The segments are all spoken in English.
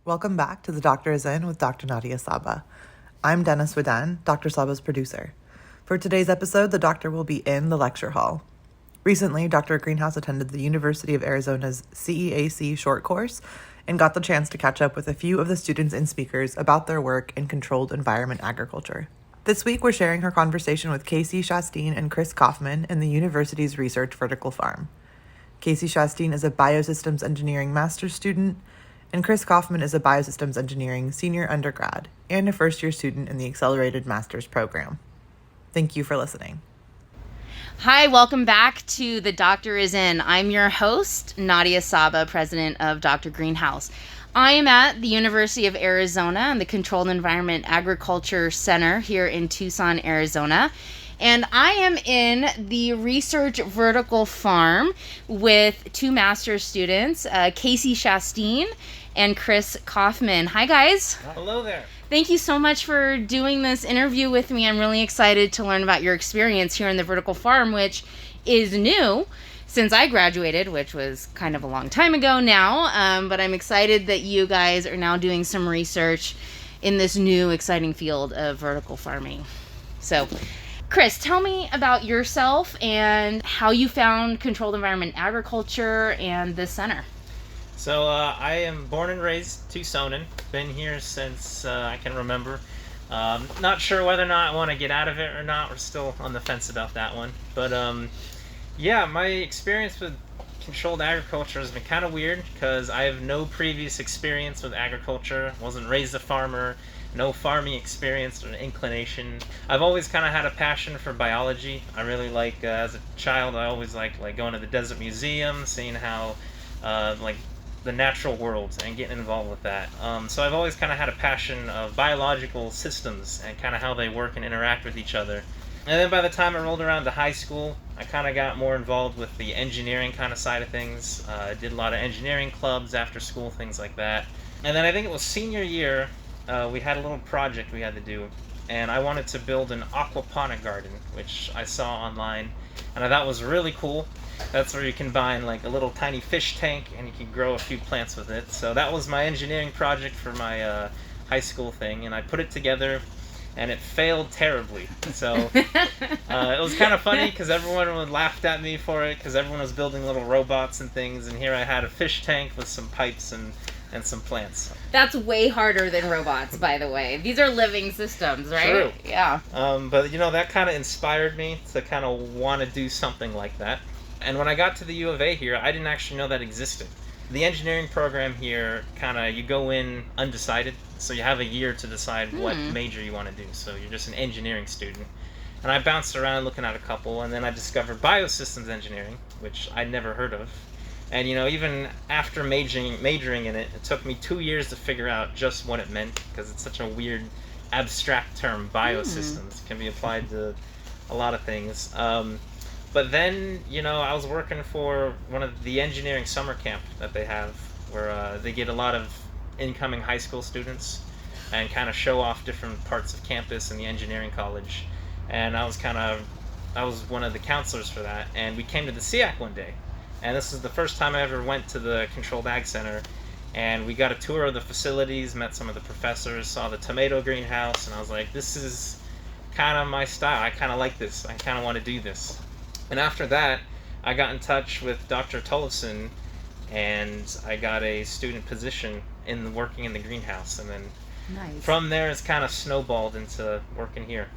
Welcome back to The Doctor is In with Dr. Nadia Saba. I'm Dennis Wadan, Dr. Saba's producer. For today's episode, the doctor will be in the lecture hall. Recently, Dr. Greenhouse attended the University of Arizona's CEAC short course and got the chance to catch up with a few of the students and speakers about their work in controlled environment agriculture. This week, we're sharing her conversation with Casey Shasteen and Chris Kaufmann in the university's research vertical farm. Casey Shasteen is a Biosystems Engineering Masters student, and Chris Kaufmann is a Biosystems Engineering Senior undergrad and a first-year student in the Accelerated Master's program. Thank you for listening. Hi, welcome back to The Doctor is In. I'm your host, Nadia Saba, president of Dr. Greenhouse. I am at the University of Arizona and the Controlled Environment Agriculture Center here in Tucson, Arizona. And I am in the research vertical farm with two master's students, Casey Shasteen and Chris Kaufmann. Hi, guys. Hello there. Thank you so much for doing this interview with me. I'm really excited to learn about your experience here in the vertical farm, which is new since I graduated, which was kind of a long time ago now. But I'm excited that you guys are now doing some research in this new exciting field of vertical farming. So, Chris, tell me about yourself and how you found controlled environment agriculture and this center. So I am born and raised Tucsonan. Been here since I can remember. Not sure whether or not I want to get out of it or not. We're still on the fence about that one. But yeah, my experience with controlled agriculture has been kind of weird because I have no previous experience with agriculture. Wasn't raised a farmer. No farming experience or inclination. I've always kind of had a passion for biology. I really like, as a child, I always liked going to the Desert Museum, seeing how the natural world and getting involved with that. So I've always kind of had a passion of biological systems and kind of how they work and interact with each other. And then by the time I rolled around to high school, I kind of got more involved with the engineering kind of side of things. I did a lot of engineering clubs after school, things like that. And then I think it was senior year, we had a little project we had to do, and I wanted to build an aquaponic garden, which I saw online, and I thought was really cool. That's where you combine a little tiny fish tank and you can grow a few plants with it. So that was my engineering project for my high school thing, and I put it together and it failed terribly. So it was kind of funny because everyone laughed at me for it because everyone was building little robots and things, and here I had a fish tank with some pipes and some plants. That's way harder than robots, by the way. These are living systems, right? True. Yeah. But that kind of inspired me to kind of want to do something like that. And when I got to the U of A here, I didn't actually know that existed. The engineering program here, you go in undecided, so you have a year to decide what major you want to do. So you're just an engineering student. And I bounced around looking at a couple, and then I discovered Biosystems Engineering, which I'd never heard of. And even after majoring in it, it took me 2 years to figure out just what it meant, because it's such a weird, abstract term. Biosystems can be applied to a lot of things. But then, I was working for one of the engineering summer camp that they have, where they get a lot of incoming high school students and kind of show off different parts of campus in the engineering college. And I was one of the counselors for that. And we came to the CEAC one day. And this is the first time I ever went to the Controlled Ag Center. And we got a tour of the facilities, met some of the professors, saw the tomato greenhouse, and I was like, this is kind of my style. I kind of like this. I kind of want to do this. And after that, I got in touch with Dr. Tollefson, and I got a student position in working in the greenhouse. And then from there, it's kind of snowballed into working here.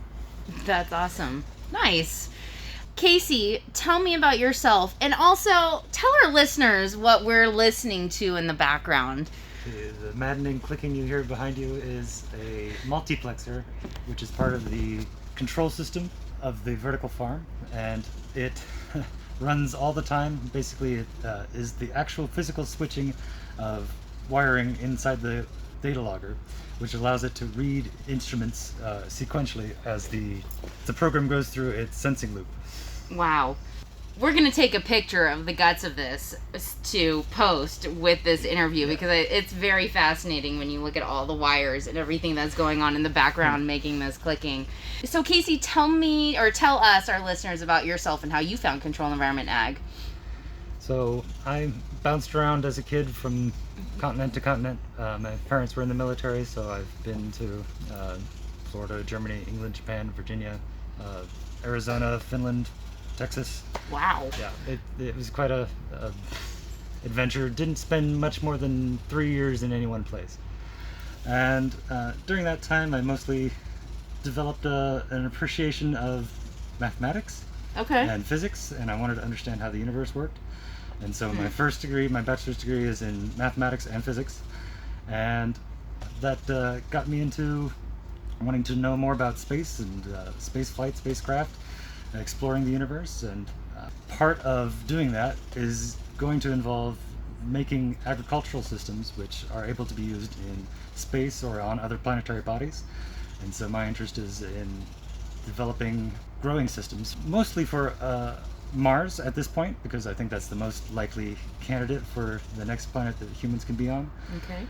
That's awesome. Nice. Casey, tell me about yourself, and also tell our listeners what we're listening to in the background. The maddening clicking you hear behind you is a multiplexer, which is part of the control system of the vertical farm, and it runs all the time. Basically, it is the actual physical switching of wiring inside the data logger, which allows it to read instruments sequentially as the program goes through its sensing loop. Wow. We're going to take a picture of the guts of this to post with this interview, because it's very fascinating when you look at all the wires and everything that's going on in the background making this clicking. So Casey, tell us, our listeners, about yourself and how you found Controlled Environment Ag. So I bounced around as a kid from continent to continent. My parents were in the military, so I've been to Florida, Germany, England, Japan, Virginia, Arizona, Finland, Texas. Wow. Yeah, it was quite a adventure. Didn't spend much more than 3 years in any one place. And during that time, I mostly developed an appreciation of mathematics Okay. and physics, and I wanted to understand how the universe worked. And so my first degree, my bachelor's degree, is in mathematics and physics, and that got me into wanting to know more about space and space flight, spacecraft, exploring the universe. And part of doing that is going to involve making agricultural systems which are able to be used in space or on other planetary bodies. And so my interest is in developing growing systems, mostly for Mars at this point, because I think that's the most likely candidate for the next planet that humans can be on. Okay.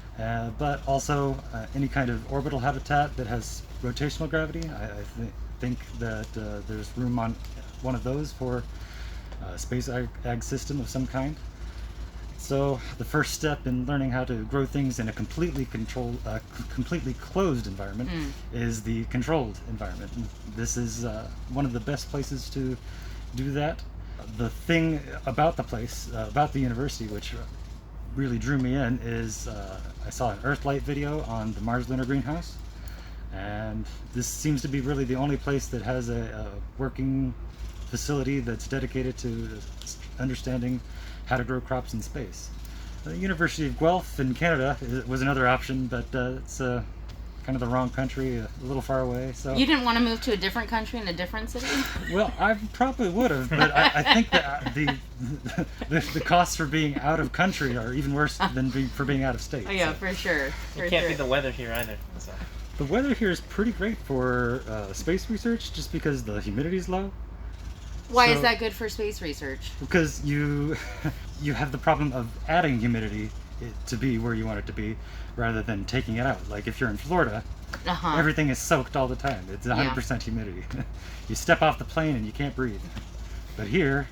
But also any kind of orbital habitat that has rotational gravity. I think that there's room on one of those for a space ag system of some kind. So the first step in learning how to grow things in a completely closed environment is the controlled environment. And this is one of the best places to do that. The thing about the place, about the university, which really drew me in, is I saw an Earthlight video on the Mars Lunar Greenhouse, and this seems to be really the only place that has a working facility that's dedicated to understanding how to grow crops in space. The University of Guelph in Canada was another option, but it's kind of the wrong country, a little far away. So You didn't want to move to a different country in a different city? well, I probably would have, but I think that the costs for being out of country are even worse than for being out of state. Oh, yeah, So. for sure. It can't be the weather here either. So. The weather here is pretty great for space research, just because the humidity is low. Why is So- that good for space research? Because you have the problem of adding humidity to be where you want it to be, rather than taking it out. Like if you're in Florida, Uh-huh. everything is soaked all the time. It's 100% humidity. You step off the plane and you can't breathe. But here,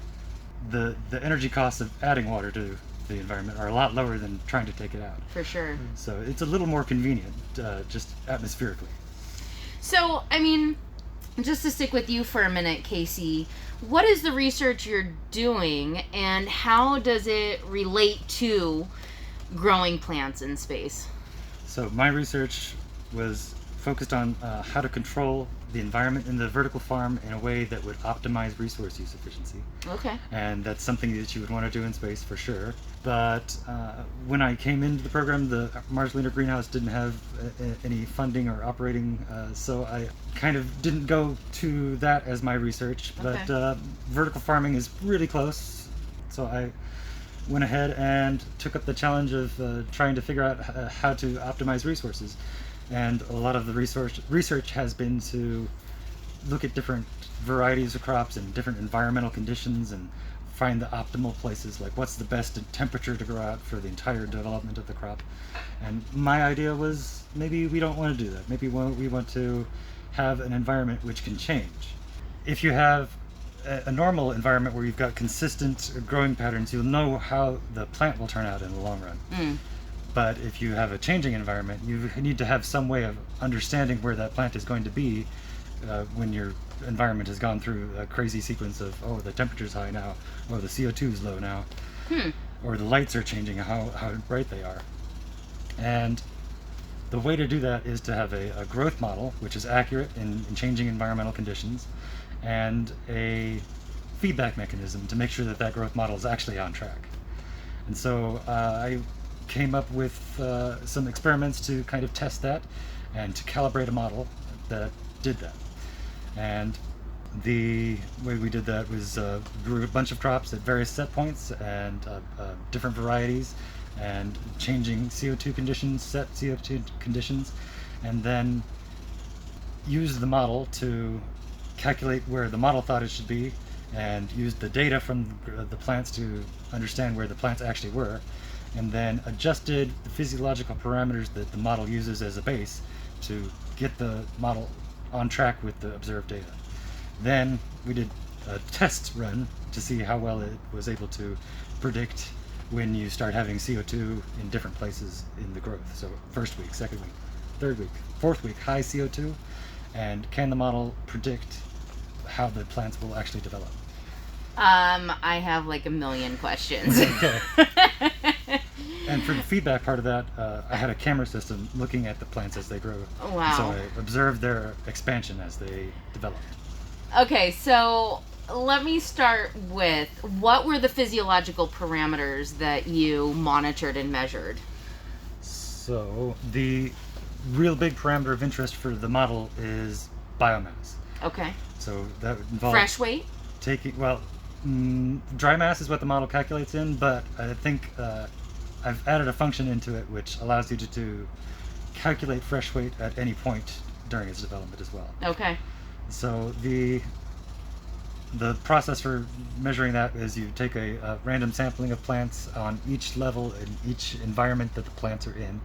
the energy costs of adding water to the environment are a lot lower than trying to take it out. For sure. So it's a little more convenient, just atmospherically. So, I mean, just to stick with you for a minute, Casey, what is the research you're doing and how does it relate to growing plants in space? So my research was focused on how to control the environment in the vertical farm in a way that would optimize resource use efficiency. Okay. And that's something that you would want to do in space for sure. But when I came into the program, the Mars Lunar Greenhouse didn't have any funding or operating, so I kind of didn't go to that as my research. Okay. But vertical farming is really close, so I went ahead and took up the challenge of trying to figure out how to optimize resources. And a lot of the research has been to look at different varieties of crops and different environmental conditions and find the optimal places, like what's the best temperature to grow out for the entire development of the crop. And my idea was maybe we don't want to do that. Maybe we want to have an environment which can change. If you have a normal environment where you've got consistent growing patterns, you'll know how the plant will turn out in the long run. But if you have a changing environment, you need to have some way of understanding where that plant is going to be when your environment has gone through a crazy sequence of, oh, the temperature's high now, or the CO2 is low now, or the lights are changing, how bright they are. And the way to do that is to have a growth model which is accurate in changing environmental conditions, and a feedback mechanism to make sure that that growth model is actually on track. And so I came up with some experiments to kind of test that and to calibrate a model that did that. And the way we did that was grew a bunch of crops at various set points and different varieties, and changing CO2 conditions, set CO2 conditions, and then used the model to calculate where the model thought it should be, and used the data from the plants to understand where the plants actually were, and then adjusted the physiological parameters that the model uses as a base to get the model on track with the observed data. Then we did a test run to see how well it was able to predict when you start having CO2 in different places in the growth. So first week, second week, third week, fourth week, high CO2, and can the model predict how the plants will actually develop? I have like a million questions. Okay. And for the feedback part of that, I had a camera system looking at the plants as they grow. Oh, wow. And so I observed their expansion as they developed. Okay, so let me start with, what were the physiological parameters that you monitored and measured? So the real big parameter of interest for the model is biomass. Okay. So that involves Fresh weight? dry mass is what the model calculates in, but I think I've added a function into it which allows you to calculate fresh weight at any point during its development as well. Okay. So the process for measuring that is you take a random sampling of plants on each level in each environment that the plants are in,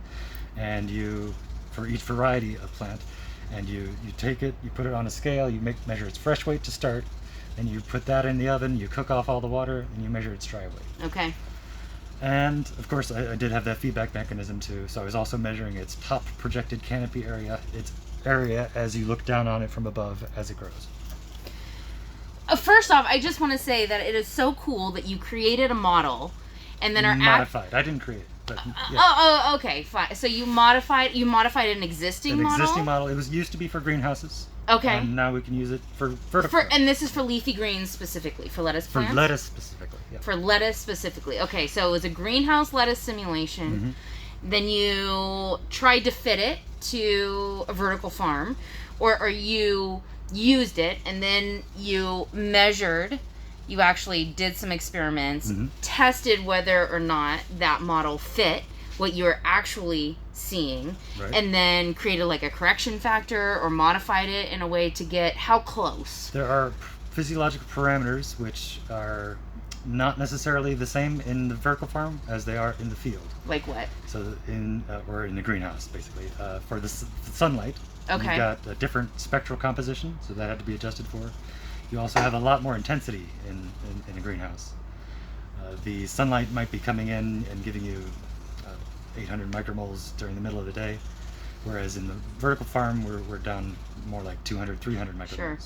and for each variety of plant, and you take it, you put it on a scale, you measure its fresh weight to start, and you put that in the oven, you cook off all the water, and you measure its dry weight. Okay. And of course I did have that feedback mechanism too, so I was also measuring its top projected canopy area, its area as you look down on it from above as it grows. First off, I just want to say that it is so cool that you created a model and then are modified. I didn't create it, but yeah. Oh, okay, fine. So you modified an existing model? An existing model. It was used to be for greenhouses. Okay. And now we can use it for vertical. And this is for leafy greens specifically, for lettuce plants? For lettuce specifically, yeah. For lettuce specifically. Okay, so it was a greenhouse lettuce simulation. Mm-hmm. Then you tried to fit it to a vertical farm, or you used it and then you measured, you actually did some experiments, mm-hmm. tested whether or not that model fit what you were actually seeing, right. And then created like a correction factor or modified it in a way to get how close? There are physiological parameters which are not necessarily the same in the vertical farm as they are in the field. Like what? So or in the greenhouse, basically. For the sunlight, okay. You've got a different spectral composition, so that had to be adjusted for. You also have a lot more intensity in a greenhouse. The sunlight might be coming in and giving you 800 micromoles during the middle of the day, whereas in the vertical farm we're down more like 200, 300 micromoles. Sure.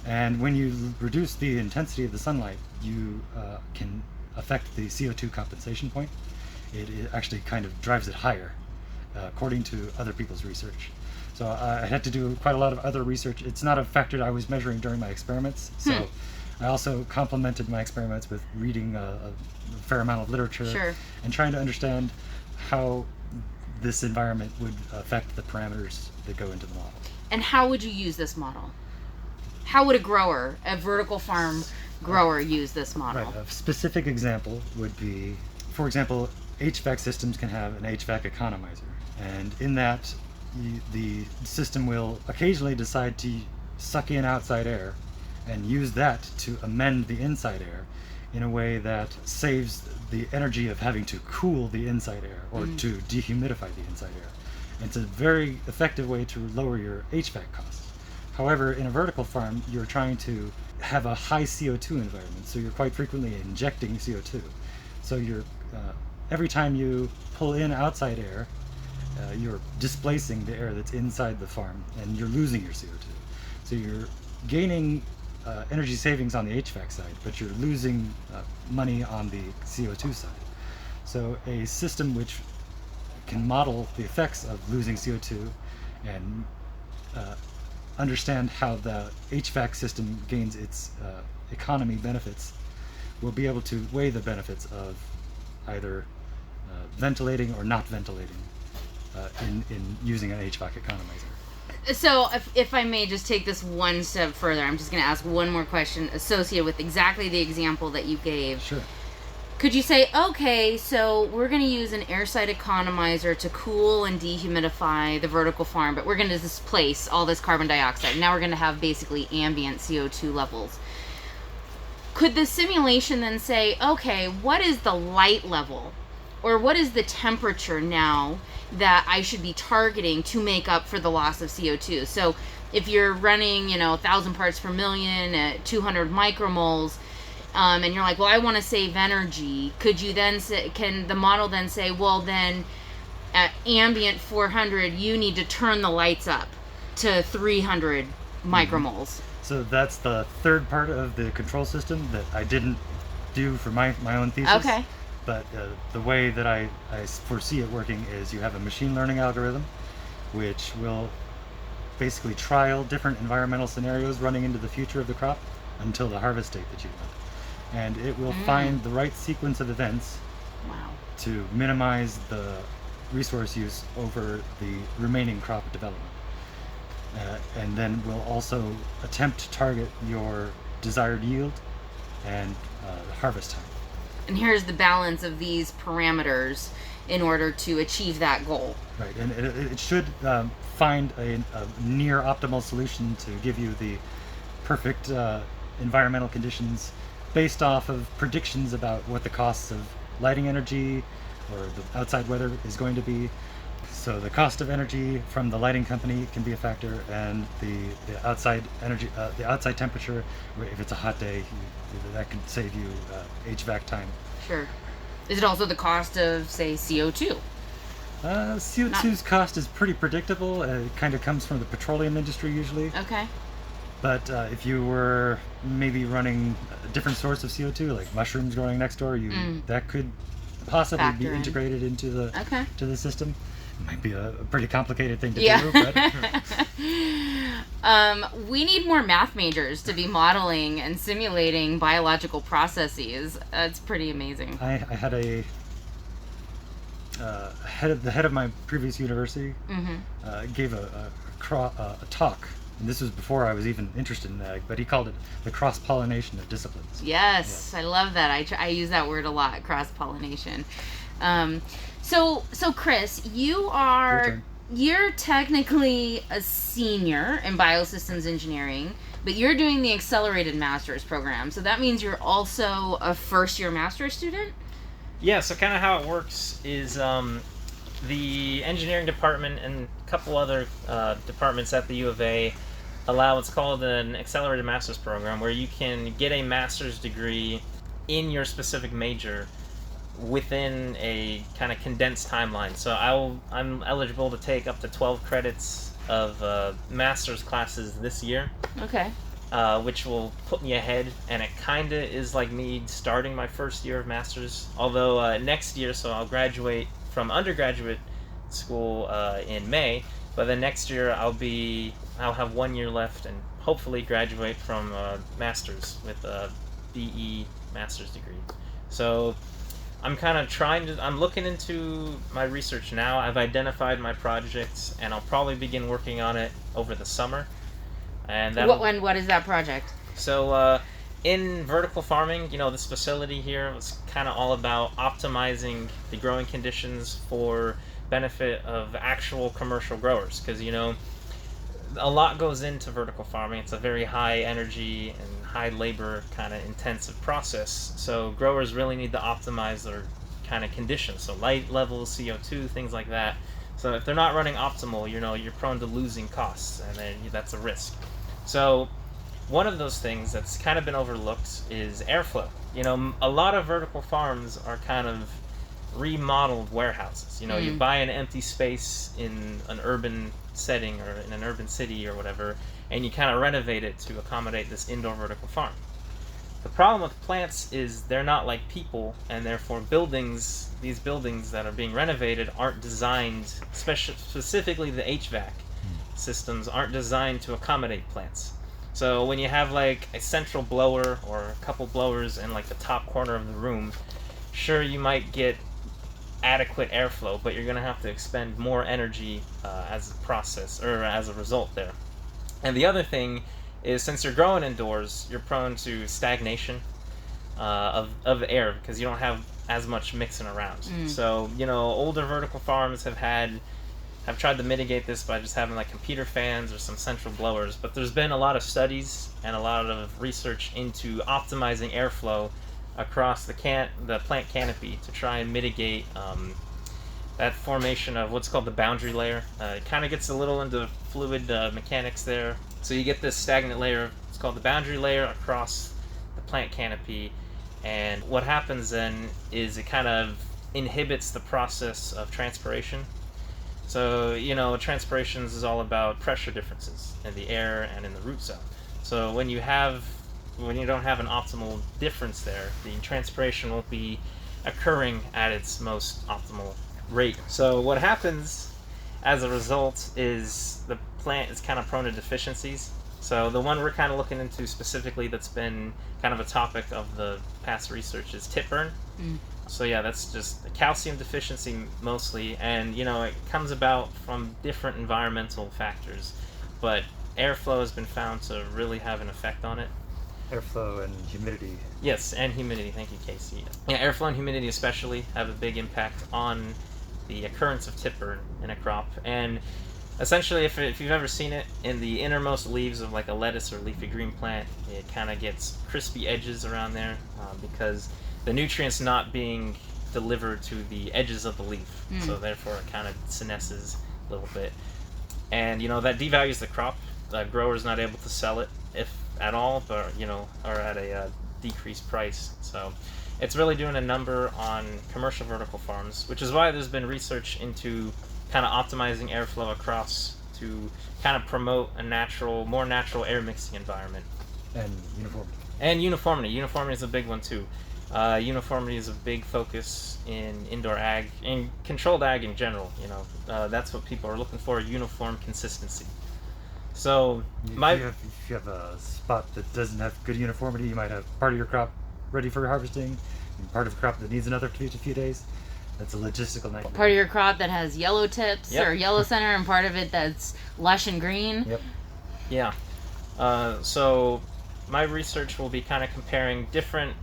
And when you reduce the intensity of the sunlight, you can affect the CO2 compensation point. It actually kind of drives it higher, according to other people's research. So I had to do quite a lot of other research. It's not a factor that I was measuring during my experiments. So I also complemented my experiments with reading a fair amount of literature, sure. And trying to understand how this environment would affect the parameters that go into the model. And how would you use this model? How would a vertical farm grower use this model? Right. A specific example would be, for example, HVAC systems can have an HVAC economizer. And in that, the system will occasionally decide to suck in outside air and use that to amend the inside air in a way that saves the energy of having to cool the inside air or to dehumidify the inside air. And it's a very effective way to lower your HVAC costs. However, in a vertical farm, you're trying to have a high CO2 environment, so you're quite frequently injecting CO2. So you're every time you pull in outside air, you're displacing the air that's inside the farm, and you're losing your CO2. So you're gaining energy savings on the HVAC side, but you're losing money on the CO2 side. So a system which can model the effects of losing CO2 and understand how the HVAC system gains its economy benefits will be able to weigh the benefits of either ventilating or not ventilating in using an HVAC economizer. So if I may just take this one step further, I'm just going to ask one more question associated with exactly the example that you gave. Sure. Could you say, okay, so we're going to use an airside economizer to cool and dehumidify the vertical farm, but we're going to displace all this carbon dioxide. Now we're going to have basically ambient CO2 levels. Could the simulation then say, okay, what is the light level or what is the temperature now that I should be targeting to make up for the loss of CO2? So if you're running, 1,000 parts per million at 200 micromoles, and you're like, well, I want to save energy, could you then say, can the model then say, well, then at ambient 400, you need to turn the lights up to 300 micromoles? So that's the third part of the control system that I didn't do for my own thesis. Okay. But the way that I foresee it working is you have a machine learning algorithm which will basically trial different environmental scenarios running into the future of the crop until the harvest date that you want. And it will find the right sequence of events to minimize the resource use over the remaining crop development. And then we'll also attempt to target your desired yield and harvest time. And here's the balance of these parameters in order to achieve that goal. Right, and it should find a near optimal solution to give you the perfect environmental conditions based off of predictions about what the costs of lighting energy or the outside weather is going to be. So the cost of energy from the lighting company can be a factor, and the outside energy, the outside temperature. If it's a hot day, that can save you HVAC time. Sure. Is it also the cost of, say, CO2? CO2's cost is pretty predictable. It kind of comes from the petroleum industry usually. Okay. But if you were maybe running a different source of CO2, like mushrooms growing next door, that could possibly Factor be in. integrated into the system. It might be a pretty complicated thing to do, but we need more math majors to be modeling and simulating biological processes. That's pretty amazing. I had the head of my previous university gave a talk, and this was before I was even interested in ag, but he called it the cross-pollination of disciplines. Yes, I love that. I use that word a lot, cross-pollination. So Chris, you're technically a senior in Biosystems Engineering, but you're doing the accelerated master's program. So that means you're also a first-year master's student? Yeah, so kind of how it works is the engineering department and a couple other departments at the U of A allow what's called an accelerated master's program, where you can get a master's degree in your specific major within a kind of condensed timeline. So I'm eligible to take up to 12 credits of master's classes this year. Okay. Which will put me ahead, and it kind of is like me starting my first year of master's. Although next year, so I'll graduate from undergraduate school in May, but then next year I'll have 1 year left and hopefully graduate from master's with a BE master's degree. So I'm kind of I'm looking into my research now. I've identified my projects, and I'll probably begin working on it over the summer. And what is that project? So in vertical farming, this facility here was kind of all about optimizing the growing conditions for benefit of actual commercial growers, because a lot goes into vertical farming. It's a very high energy and high labor kind of intensive process. So growers really need to optimize their kind of conditions. So light levels, CO2, things like that. So if they're not running optimal, you're prone to losing costs, and then that's a risk. So one of those things that's kind of been overlooked is airflow. A lot of vertical farms are kind of remodeled warehouses. You buy an empty space in an urban setting or in an urban city or whatever, and you kind of renovate it to accommodate this indoor vertical farm. The problem with plants is they're not like people, and therefore these buildings that are being renovated aren't designed, specifically the HVAC systems aren't designed to accommodate plants. So when you have like a central blower or a couple blowers in like the top corner of the room, sure, you might get adequate airflow, but you're going to have to expend more energy as a process or as a result there. And the other thing is, since you're growing indoors, you're prone to stagnation of air because you don't have as much mixing around. So older vertical farms have tried to mitigate this by just having like computer fans or some central blowers, but there's been a lot of studies and a lot of research into optimizing airflow across the plant canopy to try and mitigate that formation of what's called the boundary layer. It kind of gets a little into fluid mechanics there. So you get this stagnant layer, it's called the boundary layer, across the plant canopy, and what happens then is it kind of inhibits the process of transpiration. So, transpiration is all about pressure differences in the air and in the root zone. So when you don't have an optimal difference there, the transpiration won't be occurring at its most optimal rate. So what happens as a result is the plant is kind of prone to deficiencies. So the one we're kind of looking into specifically that's been kind of a topic of the past research is tip burn. So yeah, that's just a calcium deficiency mostly, and it comes about from different environmental factors, but airflow has been found to really have an effect on it. Airflow and humidity. Yes, and humidity. Thank you, Casey. Yeah, airflow and humidity especially have a big impact on the occurrence of tip burn in a crop. And essentially, if you've ever seen it, in the innermost leaves of like a lettuce or leafy green plant, it kind of gets crispy edges around there because the nutrients not being delivered to the edges of the leaf. So therefore it kind of senesces a little bit. And that devalues the crop. The grower's not able to sell it, if at all, but or at a decreased price. So it's really doing a number on commercial vertical farms, which is why there's been research into kind of optimizing airflow across to kind of promote a more natural air mixing environment. And uniformity. And uniformity. Uniformity is a big one too. Uniformity is a big focus in indoor ag, in controlled ag in general. That's what people are looking for, uniform consistency. So if you have a spot that doesn't have good uniformity, you might have part of your crop ready for harvesting, and part of a crop that needs another few days. That's a logistical nightmare. Part of your crop that has yellow tips or yellow center, and part of it that's lush and green. Yep. Yeah. So my research will be kind of comparing different.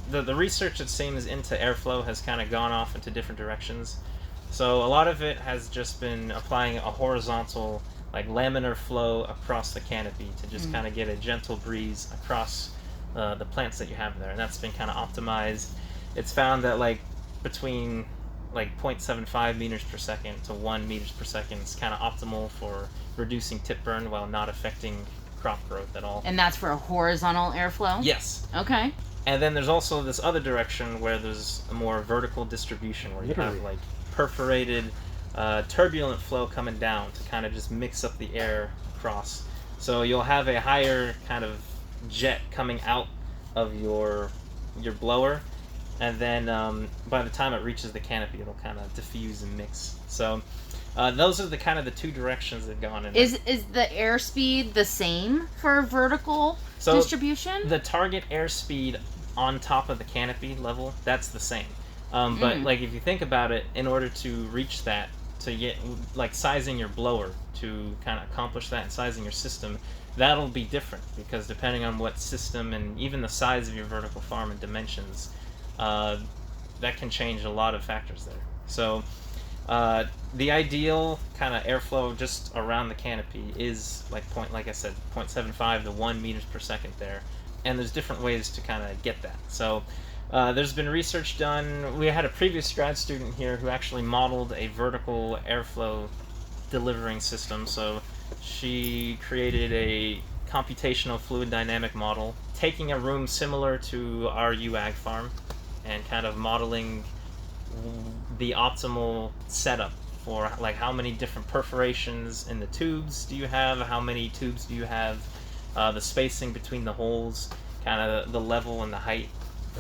The research, it seems, into airflow has kind of gone off into different directions. So a lot of it has just been applying a horizontal, like laminar flow across the canopy to just kind of get a gentle breeze across the plants that you have there, and that's been kind of optimized. It's found that like between like 0.75 meters per second to 1 meters per second is kind of optimal for reducing tip burn while not affecting crop growth at all. And that's for a horizontal airflow? Yes. Okay. And then there's also this other direction where there's a more vertical distribution, where you have like perforated turbulent flow coming down to kind of just mix up the air across. So you'll have a higher kind of jet coming out of your blower, and then by the time it reaches the canopy, it'll kind of diffuse and mix. So those are the two directions they've gone in. Is the airspeed the same for vertical distribution? The target airspeed on top of the canopy level, that's the same. But like if you think about it, in order to reach that, to get like sizing your blower to kind of accomplish that, and sizing your system, that'll be different, because depending on what system and even the size of your vertical farm and dimensions, that can change a lot of factors there. So the ideal kind of airflow just around the canopy is like I said, 0.75 to 1 meters per second there, and there's different ways to kind of get that. So there's been research done. We had a previous grad student here who actually modeled a vertical airflow delivering system. So she created a computational fluid dynamic model, taking a room similar to our UAG farm and kind of modeling the optimal setup for like how many different perforations in the tubes do you have, how many tubes do you have, the spacing between the holes, kind of the level and the height.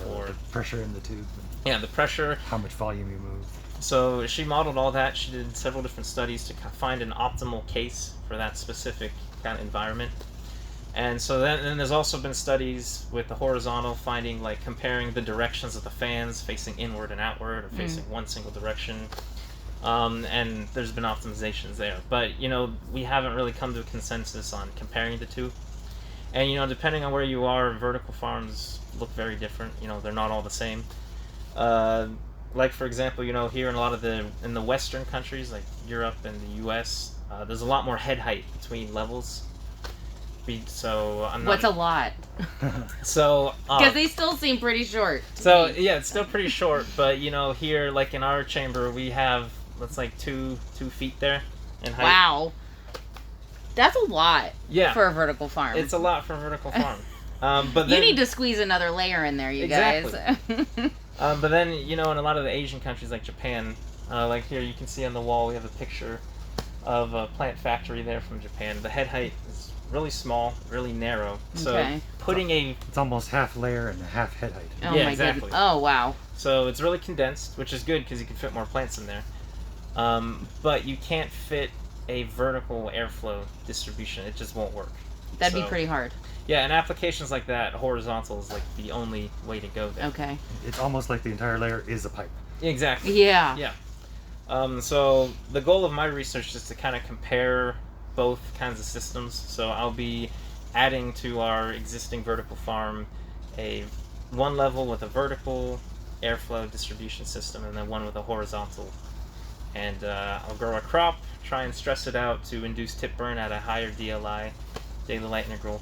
Or the pressure in the tube. Yeah, the pressure. How much volume you move. So she modeled all that. She did several different studies to find an optimal case for that specific kind of environment. And so then there's also been studies with the horizontal, finding like comparing the directions of the fans facing inward and outward, or facing one single direction. And there's been optimizations there. But, we haven't really come to a consensus on comparing the two. And, depending on where you are, vertical farms look very different. They're not all the same. Like, for example, here in a lot of in the Western countries, like Europe and the US, there's a lot more head height between levels. So I'm not... What's a lot? So... Because they still seem pretty short. So, yeah, it's still pretty short, but, here, like in our chamber, we have, that's like 2 feet there in height. Wow. That's a lot for a vertical farm. It's a lot for a vertical farm. But You then, need to squeeze another layer in there, you Exactly. guys. But then, in a lot of the Asian countries like Japan, like here you can see on the wall we have a picture of a plant factory there from Japan. The head height is really small, really narrow. So Okay. putting It's almost half layer and half head height. Oh Yeah, my exactly. goodness. Oh wow. So it's really condensed, which is good because you can fit more plants in there. But you can't fit a vertical airflow distribution. It just won't work. That'd be So- pretty hard. Yeah, in applications like that, horizontal is like the only way to go there. Okay. It's almost like the entire layer is a pipe. Exactly. Yeah. Yeah. So the goal of my research is to kind of compare both kinds of systems. So I'll be adding to our existing vertical farm one level with a vertical airflow distribution system and then one with a horizontal. And I'll grow a crop, try and stress it out to induce tip burn at a higher DLI, daily light integral.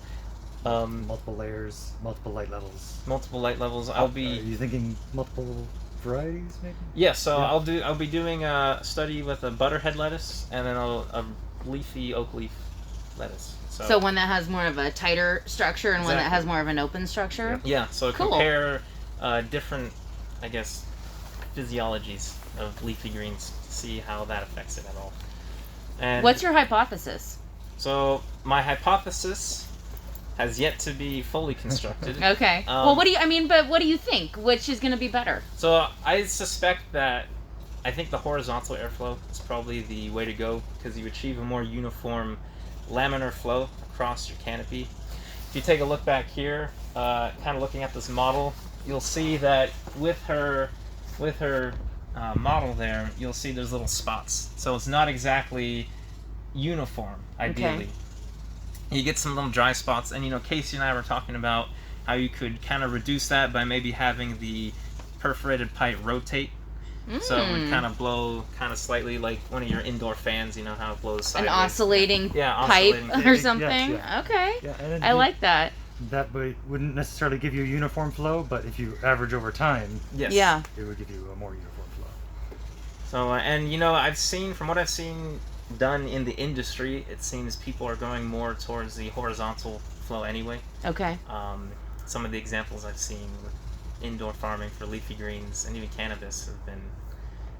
Multiple layers, multiple light levels. Multiple light levels. Are I'll be you thinking multiple varieties, maybe? Yeah, so Yeah. I'll be doing a study with a butterhead lettuce and then a leafy oak leaf lettuce. So one that has more of a tighter structure and one that Exactly. has more of an open structure. yeah, so Cool. compare different, I guess, physiologies of leafy greens to see how that affects it at all. And What's your hypothesis? so my hypothesis has yet to be fully constructed. Okay. Well, what do you think? Which is going to be better? So I suspect that I think the horizontal airflow is probably the way to go because you achieve a more uniform laminar flow across your canopy. If you take a look back here, kind of looking at this model, you'll see that with her model there, you'll see there's little spots. So it's not exactly uniform, ideally. Okay. You get some little dry spots, and Casey and I were talking about how you could kind of reduce that by maybe having the perforated pipe rotate. So it would kind of blow kind of slightly like one of your indoor fans, how it blows An sideways. oscillating oscillating. pipe or Yes, something? yeah. Okay. Yeah, and then I like that. that wouldn't necessarily give you a uniform flow, but if you average over time, Yes. Yeah. it would give you a more uniform flow. So, I've seen, from what I've seen done in the industry, it seems people are going more towards the horizontal flow anyway. Okay. Some of the examples I've seen with indoor farming for leafy greens and even cannabis have been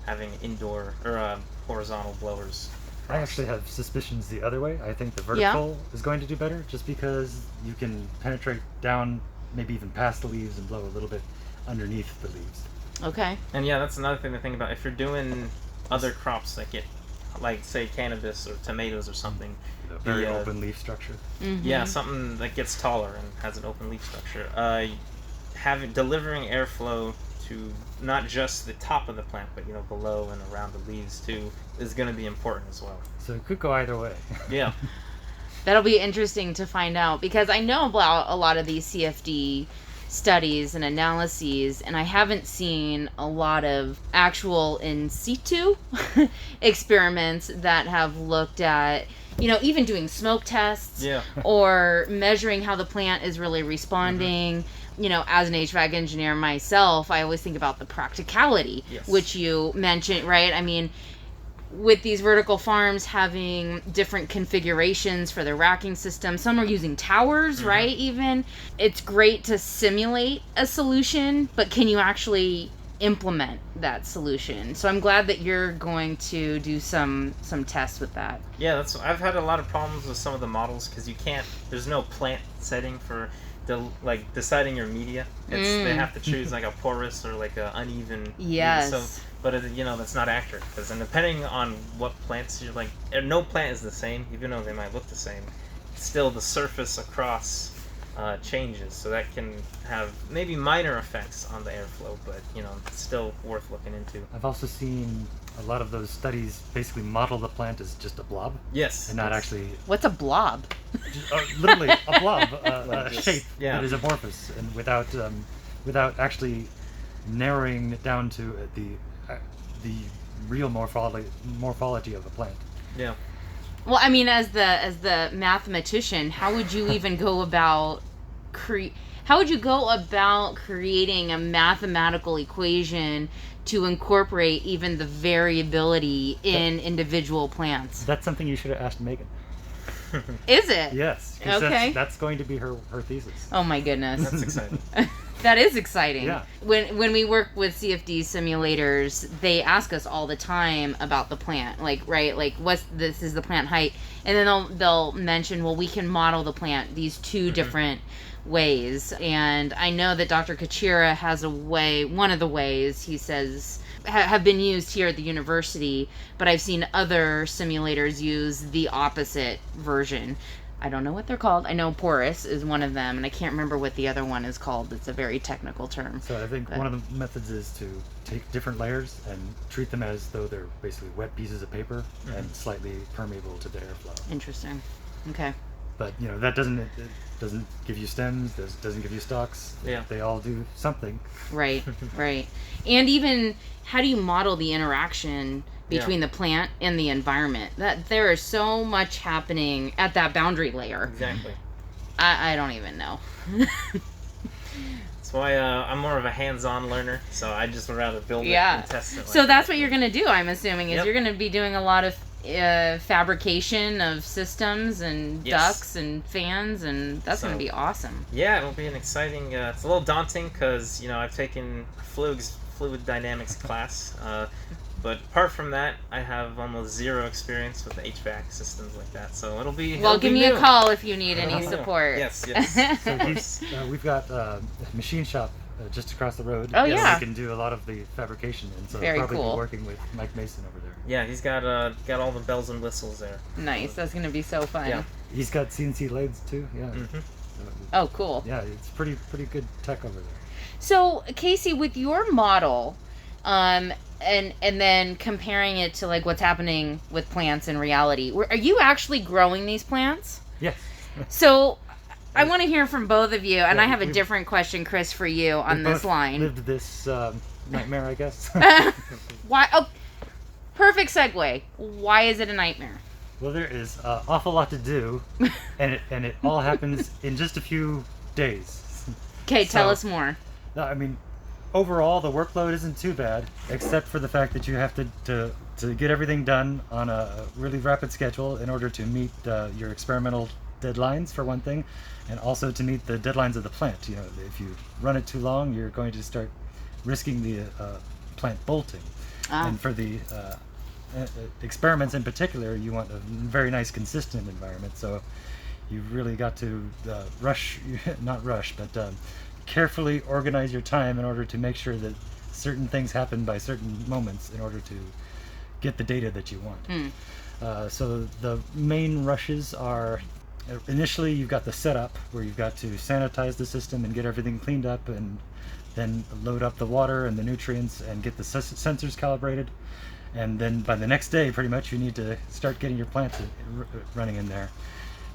having indoor or horizontal blowers. I actually have suspicions the other way. I think the vertical is going to do better just because you can penetrate down, maybe even past the leaves and blow a little bit underneath the leaves. Okay. And yeah, that's another thing to think about. If you're doing other crops that get, like, say, cannabis or tomatoes or something, A very The, open leaf structure. Mm-hmm. yeah, something that gets taller and has an open leaf structure, delivering airflow to not just the top of the plant, but below and around the leaves too, is going to be important as well. So it could go either way. Yeah. That'll be interesting to find out because I know about a lot of these CFD studies and analyses, and I haven't seen a lot of actual in situ experiments that have looked at, even doing smoke tests Yeah. or measuring how the plant is really responding. As an HVAC engineer myself, I always think about the practicality, Yes. which you mentioned, right? I mean, with these vertical farms having different configurations for their racking system, some are using towers, right? Even it's great to simulate a solution, but can you actually implement that solution? So I'm glad that you're going to do some tests with that. Yeah, I've had a lot of problems with some of the models because there's no plant setting for deciding your media. They have to choose like a porous or like a uneven. Yes. But that's not accurate because depending on what plants you're no plant is the same, even though they might look the same. Still, the surface across changes, so that can have maybe minor effects on the airflow, but it's still worth looking into. I've also seen a lot of those studies basically model the plant as just a blob Yes. and not actually What's a blob? literally a blob, Like a this. shape Yeah. that is amorphous, and without actually narrowing it down to the real morphology of a plant. Yeah. Well, I mean, as the mathematician, how would you even go about creating a mathematical equation to incorporate even the variability in individual plants? That's something you should have asked Megan. Is it? Yes. 'Cause Okay. That's going to be her thesis. Oh my goodness. That's exciting. That is exciting. Yeah. When we work with CFD simulators, they ask us all the time about the plant. Like, right, like this is the plant height, and then they'll mention, well, we can model the plant these two different ways. And I know that Dr. Kachira has a way, one of the ways he says have been used here at the university, but I've seen other simulators use the opposite version. I don't know what they're called. I know porous is one of them, and I can't remember what the other one is called. It's a very technical term. So I think one of the methods is to take different layers and treat them as though they're basically wet pieces of paper and slightly permeable to the airflow. Interesting. Okay. But that doesn't give you stems, doesn't give you stalks. Yeah. They all do something. Right, right. And even how do you model the interaction between the plant and the environment? That there is so much happening at that boundary layer. Exactly. I don't even know. That's why I'm more of a hands-on learner, so I just would rather build it Yeah. and test it. So that's what you're going to do, I'm assuming, is Yep. you're going to be doing a lot of fabrication of systems and Yes. ducts and fans, and that's going to So- be awesome. Yeah, it'll be an exciting. It's a little daunting because I've taken fluid dynamics class, but apart from that, I have almost zero experience with HVAC systems like that. So it'll be. Well, it'll give be me new. a call if you need any Yeah. support. Yes, yes. So we've got a machine shop just across the road. Oh, so yeah. we can do a lot of the fabrication, and so Very we'll probably cool. be working with Mike Mason over there. Yeah, he's got all the bells and whistles there. Nice. That's going to be so fun. Yeah. He's got CNC lathes too. Yeah. Mm-hmm. Oh, cool. Yeah, it's pretty good tech over there. So, Casey, with your model, and then comparing it to like what's happening with plants in reality, are you actually growing these plants? Yes. So, I want to hear from both of you, and Yeah, I have a we've- different question, Chris, for you on We've this both line. Lived this nightmare, I guess. Why? Oh, perfect segue. Why is it a nightmare? Well, there is an awful lot to do, and it all happens in just a few days. Okay, tell So- us more. No, I mean, overall the workload isn't too bad, except for the fact that you have to get everything done on a really rapid schedule in order to meet your experimental deadlines for one thing, and also to meet the deadlines of the plant. If you run it too long, you're going to start risking the plant bolting. And for the experiments in particular, you want a very nice consistent environment, so you've really got to not rush, but carefully organize your time in order to make sure that certain things happen by certain moments in order to get the data that you want. So the main rushes are, initially you've got the setup where you've got to sanitize the system and get everything cleaned up, and then load up the water and the nutrients and get the sensors calibrated. And then by the next day, pretty much, you need to start getting your plants running in there.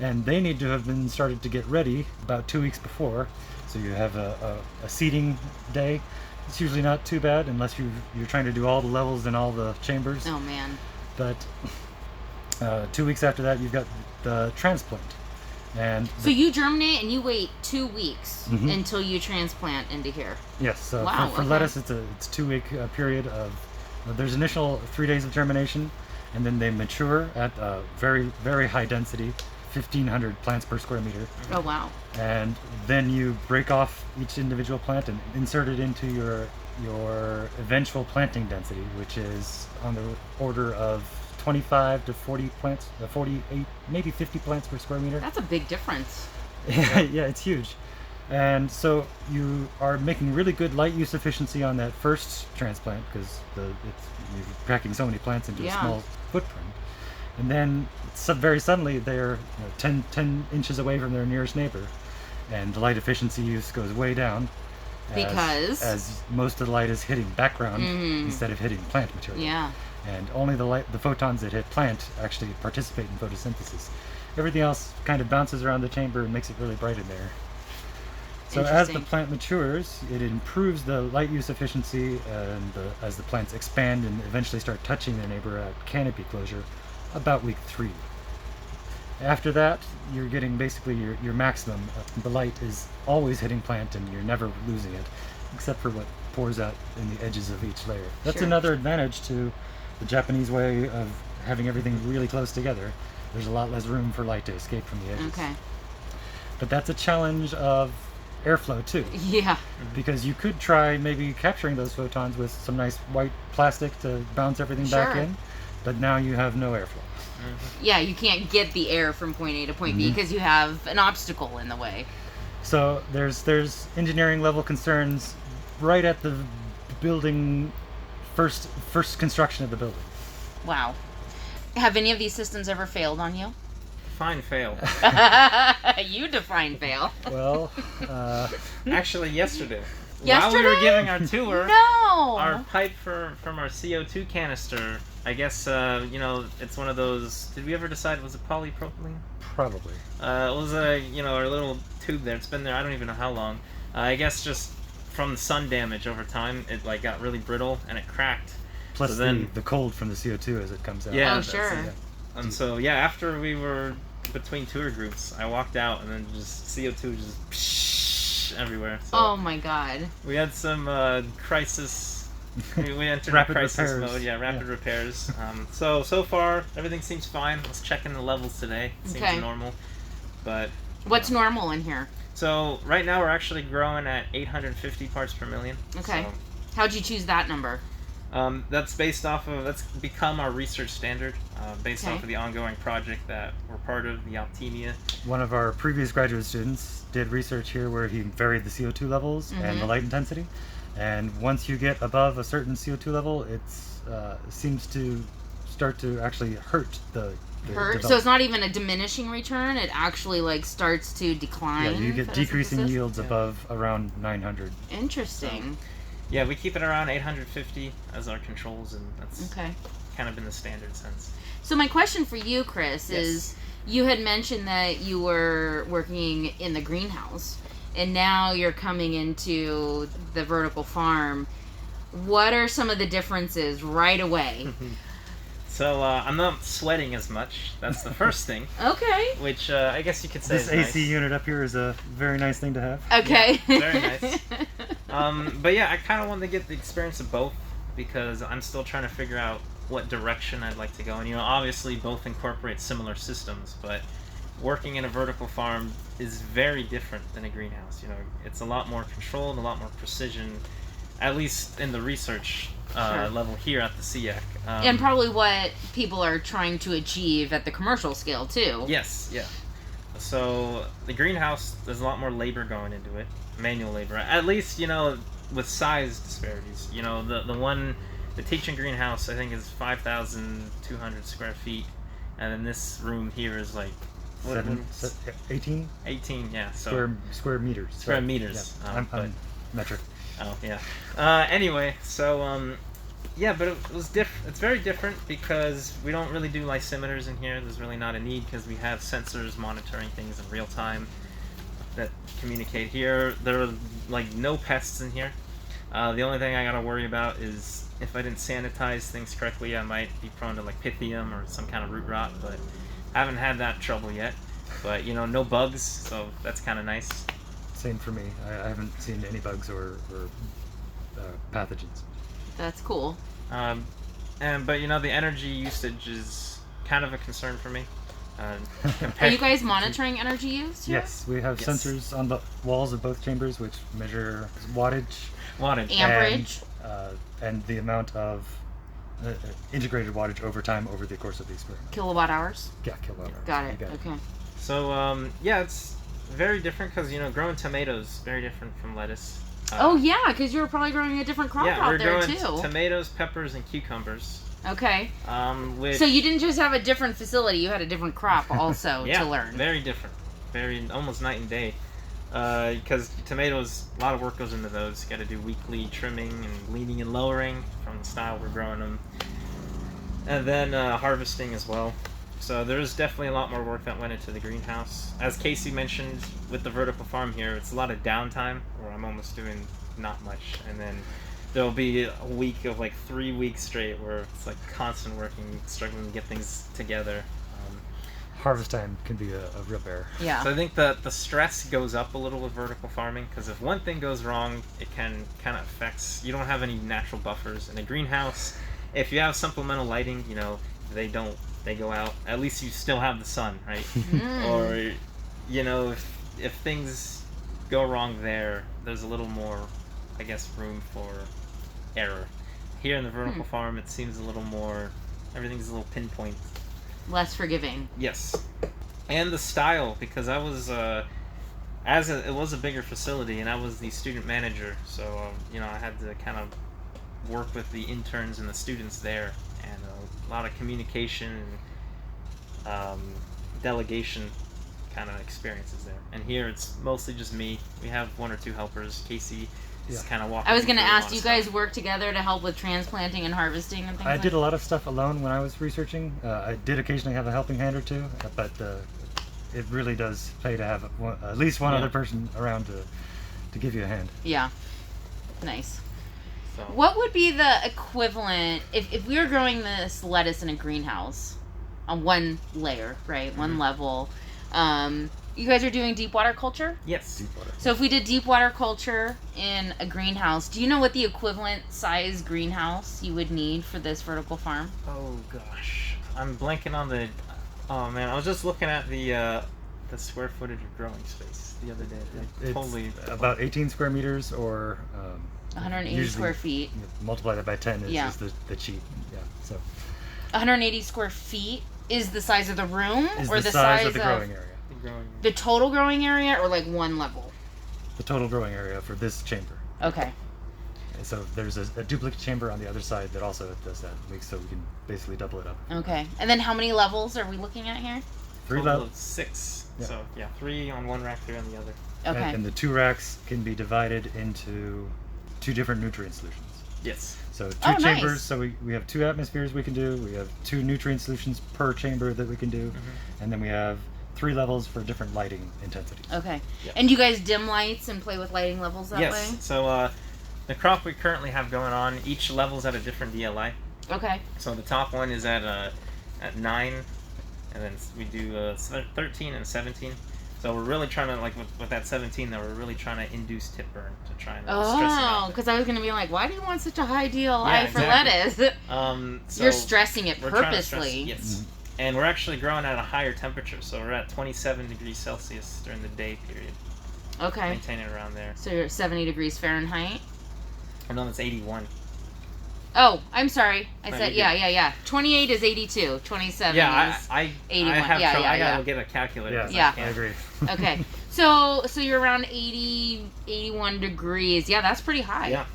And they need to have been started to get ready about 2 weeks before. So you have a seeding day. It's usually not too bad unless you're trying to do all the levels in all the chambers. Oh man. But 2 weeks after that, you've got the transplant. And So you germinate and you wait 2 weeks Mhm. until you transplant into here. yes, so Wow, for okay. lettuce, it's a 2 week period of. There's initial 3 days of germination, and then they mature at a very, very high density, 1,500 plants per square meter. Oh wow. And then you break off each individual plant and insert it into your eventual planting density, which is on the order of 25 to 40 plants, 48, maybe 50 plants per square meter. That's a big difference. Yeah, it's huge. And so you are making really good light use efficiency on that first transplant because you're packing so many plants into Yeah. a small footprint. And then very suddenly they're 10 inches away from their nearest neighbor, and the light efficiency use goes way down. As most of the light is hitting background instead of hitting plant material. Yeah. And only the photons that hit plant actually participate in photosynthesis. Everything else kind of bounces around the chamber and makes it really bright in there. So as the Interesting. plant matures, it improves the light use efficiency, and as the plants expand and eventually start touching their neighbor at canopy closure, about week 3. After that, you're getting basically your maximum. The light is always hitting plant and you're never losing it, except for what pours out in the edges of each layer. That's Sure. another advantage to the Japanese way of having everything really close together, there's a lot less room for light to escape from the edges. Okay. But that's a challenge of airflow too, Yeah. because you could try maybe capturing those photons with some nice white plastic to bounce everything back Sure. in, but now you have no airflow. Yeah, you can't get the air from point A to point B because you have an obstacle in the way. So there's engineering level concerns right at the building first construction of the building. Wow. Have any of these systems ever failed on you? Fine fail. You define fail. Well, Actually, yesterday. While we Yesterday? were giving our tour, No. our pipe from our CO2 canister, I guess, it's one of those, did we ever decide, was it polypropylene? probably. It was our little tube there. It's been there, I don't even know how long. I guess just from the sun damage over time, it like got really brittle and it cracked. Plus So then- the cold from the CO2 as it comes out. Yeah. Oh, that's sure. it. And so, yeah, after we were between tour groups, I walked out and then just CO2 just everywhere. So Oh my god. we had some crisis. We entered Rapid crisis repairs. mode. Yeah, rapid Yeah. repairs. So far everything seems fine. I was checking the levels today. It seems Okay. normal. But What's normal in here? so right now we're actually growing at 850 parts per million. Okay. So, How'd you choose that number? that's based off of, that's become our research standard, based Okay. off of the ongoing project that we're part of, the Optimia. One of our previous graduate students did research here where he varied the CO2 levels and the light intensity. And once you get above a certain CO2 level, it's seems to start to actually hurt the Hurt? So it's not even a diminishing return. It actually like starts to decline. Yeah, you get decreasing photosynthesis? yields above around 900. Interesting. Yeah, we keep it around 850 as our controls, and that's Okay. kind of been the standard since. So my question for you, Chris, Yes. is you had mentioned that you were working in the greenhouse, and now you're coming into the vertical farm. What are some of the differences right away? So I'm not sweating as much. That's the first thing, Okay. which I guess you could say This is AC nice. unit up here is a very nice thing to have. Okay. Yeah, very nice. But yeah, I kind of wanted to get the experience of both because I'm still trying to figure out what direction I'd like to go. And obviously both incorporate similar systems, but working in a vertical farm is very different than a greenhouse. It's a lot more controlled, a lot more precision, at least in the research Sure. level here at the CEAC. And probably what people are trying to achieve at the commercial scale too. Yes, yeah. So the greenhouse, there's a lot more labor going into it, manual labor. At least, with size disparities. The teaching greenhouse, I think, is 5,200 square feet, and then this room here is like 18 18, yeah. So square meters. Square meters, Yeah, I'm but- metric. Oh yeah. Anyway, so yeah, but it was different. It's very different because we don't really do lysimeters in here. There's really not a need because we have sensors monitoring things in real time that communicate here. There are like no pests in here. The only thing I gotta worry about is if I didn't sanitize things correctly, I might be prone to like pythium or some kind of root rot. But I haven't had that trouble yet. But no bugs, so that's kind of nice. Same for me. I haven't seen any bugs or pathogens. That's cool. But the energy usage is kind of a concern for me. Are you guys monitoring energy use here? Yes, we have Yes. sensors on the walls of both chambers which measure wattage Wattage. Amperage. and the amount of integrated wattage over time over the course of the experiment. Kilowatt hours. Yeah, kilowatt hours. Got You it. Okay. So yeah, it's very different because growing tomatoes very different from lettuce. Oh yeah, because you were probably growing a different crop yeah, out we're there growing too. tomatoes, peppers, and cucumbers. Okay. Which So you didn't just have a different facility; you had a different crop also yeah, to learn. very different, very almost night and day. Because tomatoes, a lot of work goes into those. You got to do weekly trimming and leaning and lowering from the style we're growing them, and then harvesting as well. So there's definitely a lot more work that went into the greenhouse. As Casey mentioned, with the vertical farm here, it's a lot of downtime where I'm almost doing not much, and then there'll be a week of like 3 weeks straight where it's like constant working, struggling to get things together. Harvest time can be a real bear. Yeah. So I think that the stress goes up a little with vertical farming because if one thing goes wrong, it can kind of affects. You don't have any natural buffers in a greenhouse. If you have supplemental lighting, they don't. They go out. At least you still have the sun, right? Mm. Or, you know, if things go wrong there's a little more, I guess, room for error. Here in the vertical farm, it seems a little more. Everything's a little pinpoint. Less forgiving. Yes, and the style, because I was it was a bigger facility, and I was the student manager, so you know, I had to kind of work with the interns and the students there, and a lot of communication and delegation kind of experiences there. And here it's mostly just me. We have one or two helpers. Casey is kind of walking. I was going to me through a lot ask, of do you stuff. guys work together to help with transplanting and harvesting and things I like did a lot of stuff alone when I was researching. I did occasionally have a helping hand or two, but it really does pay to have at least one other person around to give you a hand. Yeah. Nice. So, What would be the equivalent if we were growing this lettuce in a greenhouse on one layer, right? One level. You guys are doing deep water culture? yes. Deep water. So if we did deep water culture in a greenhouse, do you know what the equivalent size greenhouse you would need for this vertical farm? Oh gosh, I'm blanking on the. Oh man, I was just looking at the square footage of growing space the other day. It's Totally about 18 square meters, or 180 usually square feet. multiply that by 10 is, Yeah. is the cheap. Yeah. So 180 square feet is the size of the room, is or the size of the growing area. growing. the total growing area, or like one level? The total growing area for this chamber. Okay. So there's a duplicate chamber on the other side that also does that, so we can basically double it up. Okay. And then how many levels are we looking at here? 3 Total levels. of 6. Yeah. So yeah, 3 on one rack, 3 on the other. Okay. And the 2 racks can be divided into 2 different nutrient solutions. Yes. So 2 Oh, nice. chambers, so we have 2 atmospheres we can do. We have 2 nutrient solutions per chamber that we can do. And then we have 3 levels for different lighting intensities. Okay. Yeah. And you guys dim lights and play with lighting levels that Yes. way? So the crop we currently have going on, each level's at a different DLI. Okay. So the top one is at 9, and then we do 13 and 17. So we're really trying to, like with that 17, though, we're really trying to induce tip burn to try and stress it Oh, out. because I was going to be like, why do you want such a high DLI Yeah, for exactly. lettuce? So You're stressing it we're trying to stress- purposely. yes. And we're actually growing at a higher temperature, so we're at 27 degrees Celsius during the day period. Okay. Maintain it around there. So you're at 70 degrees Fahrenheit? I know that's 81. Oh, I'm sorry. I No, said, you're good. yeah. 28 is 82. 27 Yeah, is... I 81. have Yeah, trouble. yeah, I gotta yeah. get a calculator. Yeah, 'cause Yeah. I can't. agree. Okay. So you're around 80, 81 degrees. Yeah, that's pretty high. Yeah.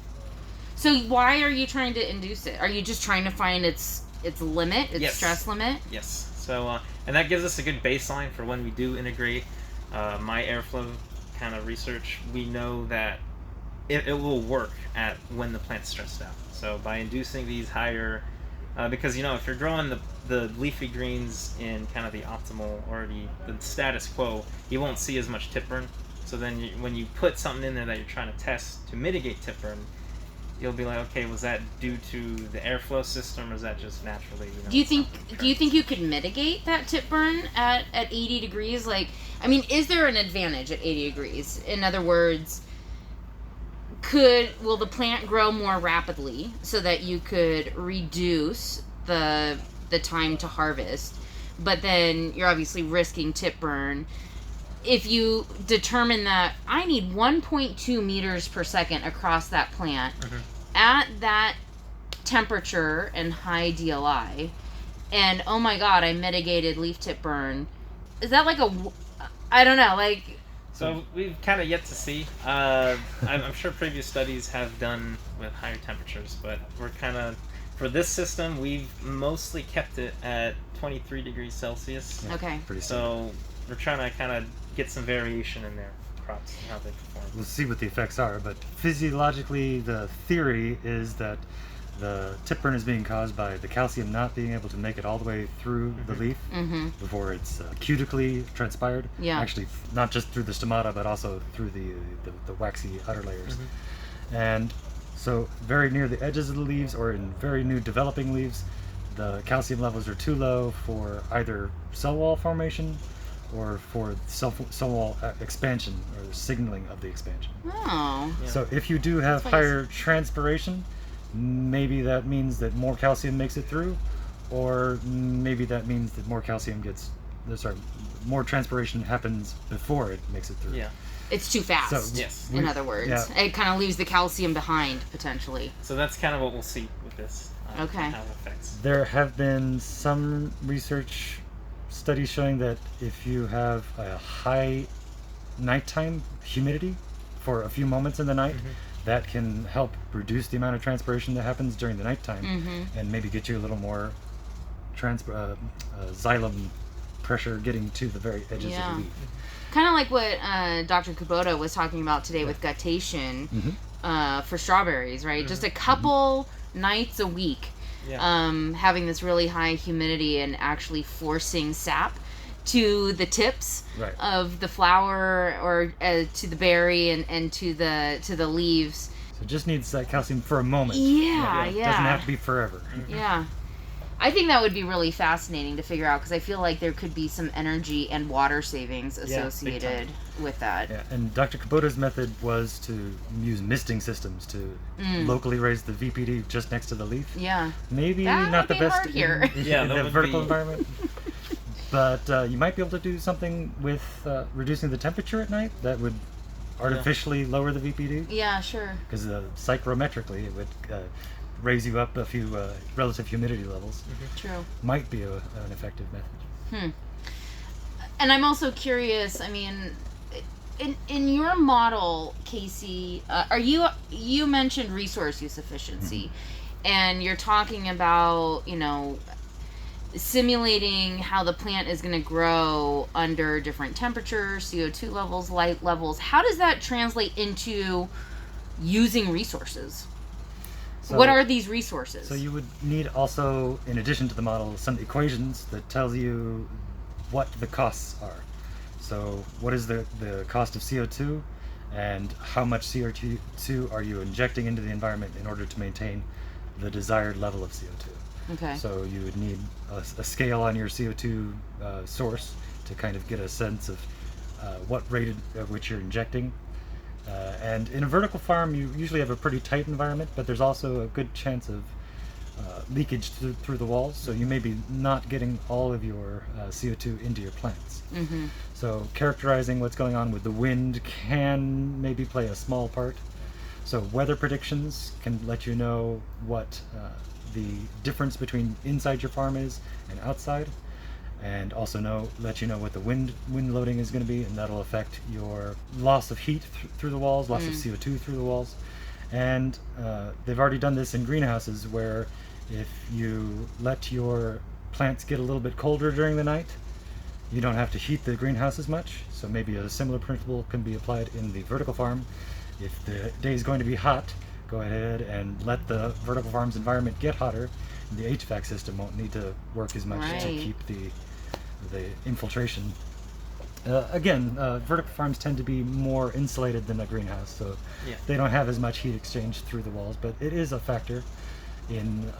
So why are you trying to induce it? Are you just trying to find its limit, its Yes. stress limit? Yes. So, and that gives us a good baseline for when we do integrate my airflow kind of research. We know that it will work at when the plant's stressed out. So by inducing these higher, because you know if you're growing the leafy greens in kind of the optimal or the status quo, you won't see as much tip burn. So then when you put something in there that you're trying to test to mitigate tip burn, you'll be like, okay, was that due to the airflow system, or is that just naturally? You know, Do you think occurrence? you could mitigate that tip burn at 80 degrees? Like, I mean, is there an advantage at 80 degrees? In other words, will the plant grow more rapidly so that you could reduce the time to harvest, but then you're obviously risking tip burn? If you determine that I need 1.2 meters per second across that plant at that temperature and high DLI, and oh my god, I mitigated leaf tip burn, is that like I don't know, like... So we've kind of yet to see. I'm sure previous studies have done with higher temperatures, but we're kind of, for this system, we've mostly kept it at 23 degrees Celsius. Okay. Pretty standard. So we're trying to kind of get some variation in their crops and how they perform. We'll see what the effects are, but physiologically the theory is that the tip burn is being caused by the calcium not being able to make it all the way through the leaf before it's cutically transpired. Yeah. Actually, not just through the stomata, but also through the waxy outer layers. And so very near the edges of the leaves, or in very new developing leaves, the calcium levels are too low for either cell wall formation or for cell wall expansion, or signaling of the expansion. Oh. Yeah. So if you do have That's why higher transpiration, maybe that means that more calcium makes it through, or maybe that means that more calcium more transpiration happens before it makes it through. Yeah. It's too fast. So, Yes. In other words, it kind of leaves the calcium behind potentially. So that's kind of what we'll see with this. Okay. How it affects. There have been some research studies showing that if you have a high nighttime humidity for a few moments in the night, that can help reduce the amount of transpiration that happens during the nighttime, and maybe get you a little more xylem pressure getting to the very edges of the leaf. Kind of like what Dr. Kubota was talking about today with guttation for strawberries, right? Just a couple nights a week, having this really high humidity and actually forcing sap to the tips of the flower or to the berry and to the leaves. So it just needs that calcium for a moment. Yeah. It doesn't have to be forever. Yeah. I think that would be really fascinating to figure out because I feel like there could be some energy and water savings associated with that. Yeah, and Dr. Kubota's method was to use misting systems to locally raise the VPD just next to the leaf. Yeah. Maybe that not the would be best hard here. in the vertical environment. But you might be able to do something with reducing the temperature at night that would artificially lower the VPD. Yeah, sure. Because psychrometrically it would raise you up a few relative humidity levels. True. Might be an effective method. And I'm also curious, I mean, in your model, Casey, you mentioned resource use efficiency, and you're talking about, simulating how the plant is going to grow under different temperatures, CO2 levels, light levels. How does that translate into using resources? So, what are these resources? So you would need also, in addition to the model, some equations that tells you what the costs are. So what is the cost of CO2 and how much CO2 are you injecting into the environment in order to maintain the desired level of CO2. Okay. So you would need a scale on your CO2 source to kind of get a sense of what rate at which you're injecting. And in a vertical farm, you usually have a pretty tight environment, but there's also a good chance of leakage through the walls, so you may be not getting all of your CO2 into your plants. So characterizing what's going on with the wind can maybe play a small part. So weather predictions can let you know what the difference between inside your farm is and outside, and also let you know what the wind loading is going to be, and that'll affect your loss of heat through the walls, loss of CO2 through the walls. And they've already done this in greenhouses where if you let your plants get a little bit colder during the night, you don't have to heat the greenhouse as much. So maybe a similar principle can be applied in the vertical farm. If the day is going to be hot, go ahead and let the vertical farm's environment get hotter. The HVAC system won't need to work as much to keep the infiltration. Again, vertical farms tend to be more insulated than a greenhouse, so they don't have as much heat exchange through the walls, but it is a factor in,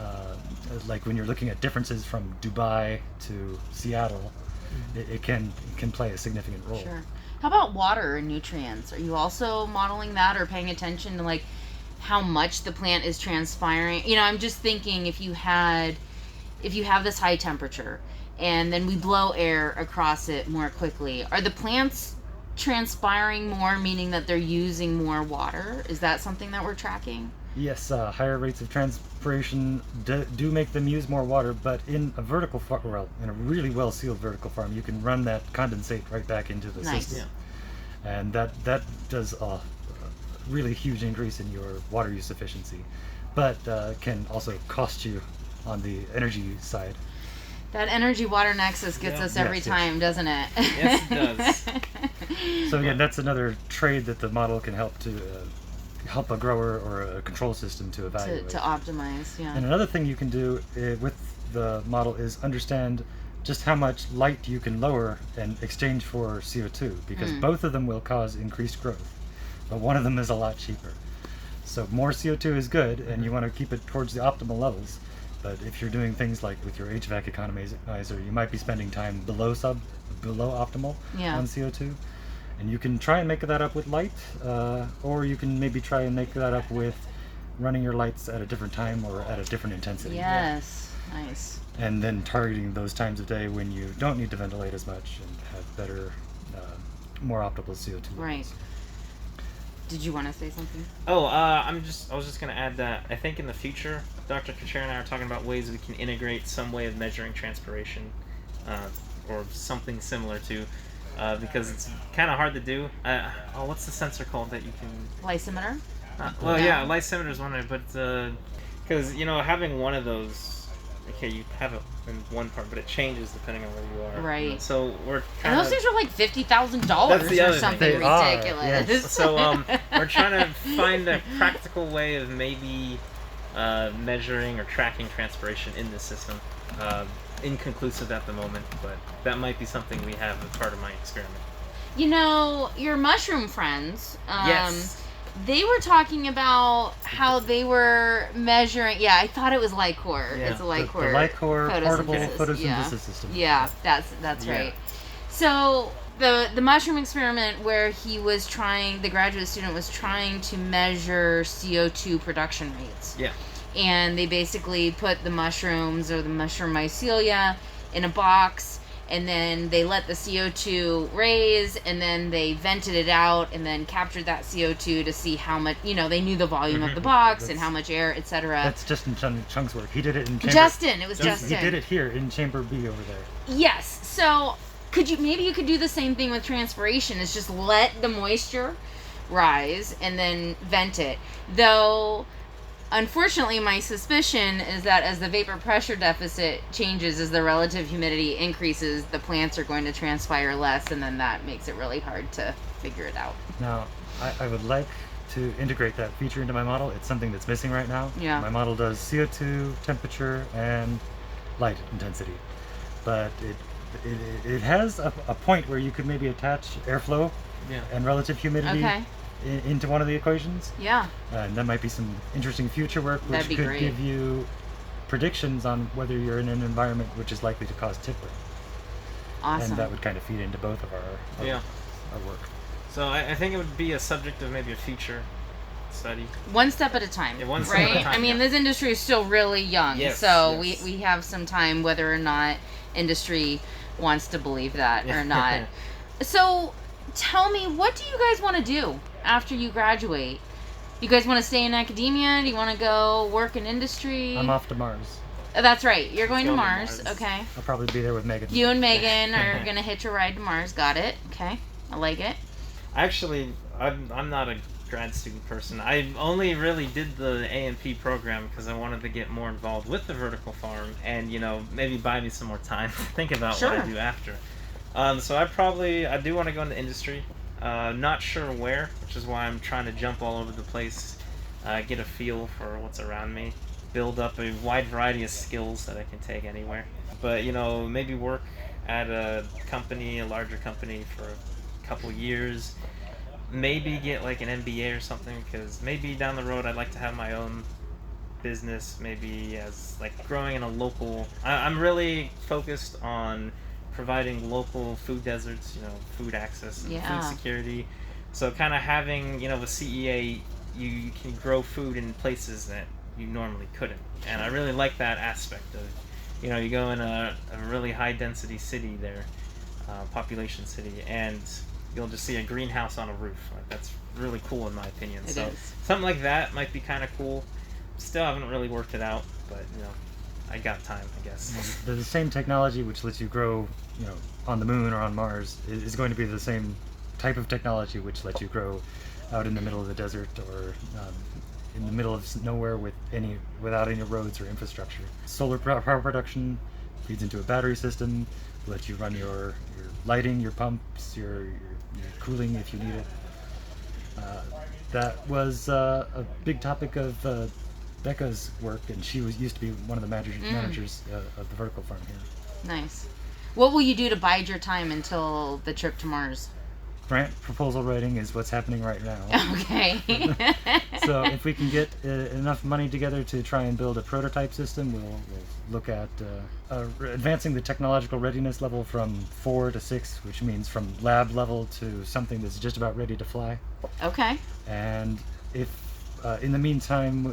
like when you're looking at differences from Dubai to Seattle, it can play a significant role. Sure. How about water and nutrients? Are you also modeling that or paying attention to like how much the plant is transpiring? I'm just thinking if you have this high temperature and then we blow air across it more quickly, are the plants transpiring more, meaning that they're using more water? Is that something that we're tracking? Yes, higher rates of transpiration do make them use more water, but in a vertical farm, in a really well-sealed vertical farm, you can run that condensate right back into the system. And that does a really huge increase in your water use efficiency, but can also cost you on the energy side. That energy-water nexus gets us every time, doesn't it? Yes, it does. So again, that's another trade that the model can help to help a grower or a control system to evaluate. To optimize, And another thing you can do with the model is understand just how much light you can lower and exchange for CO2, because both of them will cause increased growth, but one of them is a lot cheaper. So more CO2 is good, and you want to keep it towards the optimal levels. But if you're doing things like with your HVAC economizer, you might be spending time below optimal on CO2. And you can try and make that up with light, or you can maybe try and make that up with running your lights at a different time or at a different intensity. Yes. Nice. And then targeting those times of day when you don't need to ventilate as much and have better, more optimal CO2 levels. Right. Did you want to say something? Oh, I was just gonna add that I think in the future, Dr. Kucher and I are talking about ways we can integrate some way of measuring transpiration, or something similar to, because it's kind of hard to do. What's the sensor called that you can? Lysimeter? Well, yeah, lysimeter is one way, but because having one of those. Okay, you have it in one part, but it changes depending on where you are. Right. So we're And those things are like $50,000 or something They are, ridiculous. yes. So we're trying to find a practical way of maybe measuring or tracking transpiration in this system. Inconclusive at the moment, but that might be something we have as part of my experiment. Your mushroom friends, Yes. they were talking about how they were measuring. Yeah, I thought it was Lycor. Yeah, It's a The Lycor. Lycor portable photosynthesis. photosynthesis Yeah. system. Yeah, that's Yeah. right. So the mushroom experiment where the graduate student was trying to measure CO2 production rates. Yeah. And they basically put the mushrooms or the mushroom mycelia in a box, and then they let the CO2 raise, and then they vented it out and then captured that CO2 to see how much, they knew the volume of the box and how much air, etc. That's Justin Chung's work. He did it in chamber. Justin, it was Justin. He did it here in chamber B over there. Yes. So maybe you could do the same thing with transpiration, is just let the moisture rise and then vent it. Though unfortunately, my suspicion is that as the vapor pressure deficit changes, as the relative humidity increases, the plants are going to transpire less, and then that makes it really hard to figure it out. Now, I would like to integrate that feature into my model. It's something that's missing right now. Yeah. My model does CO2, temperature, and light intensity. But it has a point where you could maybe attach airflow and relative humidity into one of the equations. Yeah. And that might be some interesting future work, which That'd be could great. give you predictions on whether you're in an environment which is likely to cause tippling. Awesome. And that would kind of feed into both of our work. So I think it would be a subject of maybe a future study. One step at a time. Yeah, one step right? at a time, I mean, yeah. this industry is still really young, Yes, so yes. we have some time, whether or not industry wants to believe that or not. So tell me, what do you guys want to do after you graduate? You guys want to stay in academia? Do you want to go work in industry? I'm off to Mars. That's right. You're going to Going to Mars. Mars. Okay. I'll probably be there with Megan. You and Megan are going to hitch a ride to Mars. Got it. Okay. I like it. Actually, I'm not a grad student person. I only really did the A&P program because I wanted to get more involved with the vertical farm and, maybe buy me some more time to think about what I do after. So I do want to go into industry. Not sure where, which is why I'm trying to jump all over the place, get a feel for what's around me, build up a wide variety of skills that I can take anywhere. But, maybe work at a larger company for a couple years, maybe get like an MBA or something, because maybe down the road I'd like to have my own business, maybe as like growing in a local. I'm really focused on providing local food deserts, food access and food security. So kind of having, with CEA, you can grow food in places that you normally couldn't. And I really like that aspect of, you go in a really high density city there, population city, and you'll just see a greenhouse on a roof. Like, that's really cool in my opinion. It So is. something like that might be kind of cool. Still haven't really worked it out, but I got time, I guess. The same technology which lets you grow, on the moon or on Mars is going to be the same type of technology which lets you grow out in the middle of the desert or in the middle of nowhere without any roads or infrastructure. Solar power production feeds into a battery system, lets you run your lighting, your pumps, your cooling if you need it. That was a big topic of Becca's work, and she used to be one of the managers of the vertical farm here. Nice. What will you do to bide your time until the trip to Mars? Grant proposal writing is what's happening right now. Okay. So if we can get enough money together to try and build a prototype system, we'll look at advancing the technological readiness level from 4 to 6, which means from lab level to something that's just about ready to fly. Okay. And if in the meantime,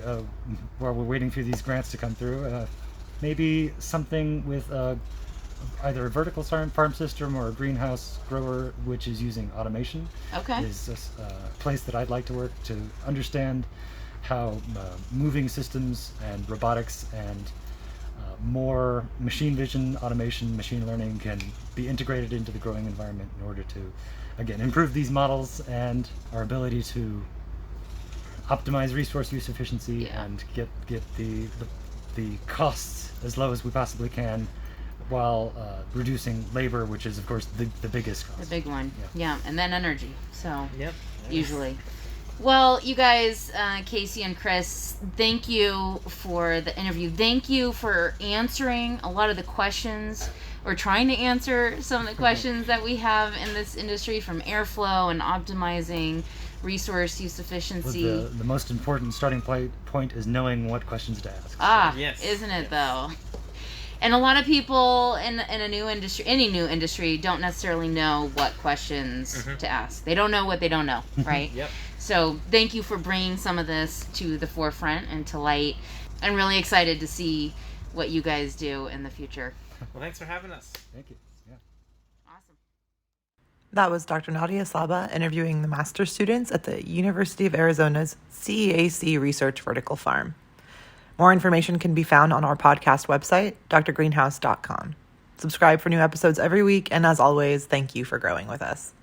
while we're waiting for these grants to come through, maybe something with either a vertical farm system or a greenhouse grower which is using automation. Okay. Is a place that I'd like to work to understand how moving systems and robotics and more machine vision, automation, machine learning can be integrated into the growing environment in order to, again, improve these models and our ability to optimize resource use efficiency and get the costs as low as we possibly can, while reducing labor, which is of course the biggest cost. The big one. Yeah, and then energy. So Yep. usually. Well, you guys, Casey and Chris, thank you for the interview. Thank you for answering a lot of the questions, or trying to answer some of the questions that we have in this industry, from airflow and optimizing resource use efficiency. Well, the most important starting point is knowing what questions to ask. Yes. Isn't it though? And a lot of people in a new industry, any new industry, don't necessarily know what questions to ask. They don't know what they don't know, right? Yep. So thank you for bringing some of this to the forefront and to light. I'm really excited to see what you guys do in the future. Well, thanks for having us. Thank you. Yeah. Awesome. That was Dr. Nadia Saba interviewing the master's students at the University of Arizona's CEAC Research Vertical Farm. More information can be found on our podcast website, drgreenhouse.com. Subscribe for new episodes every week, and as always, thank you for growing with us.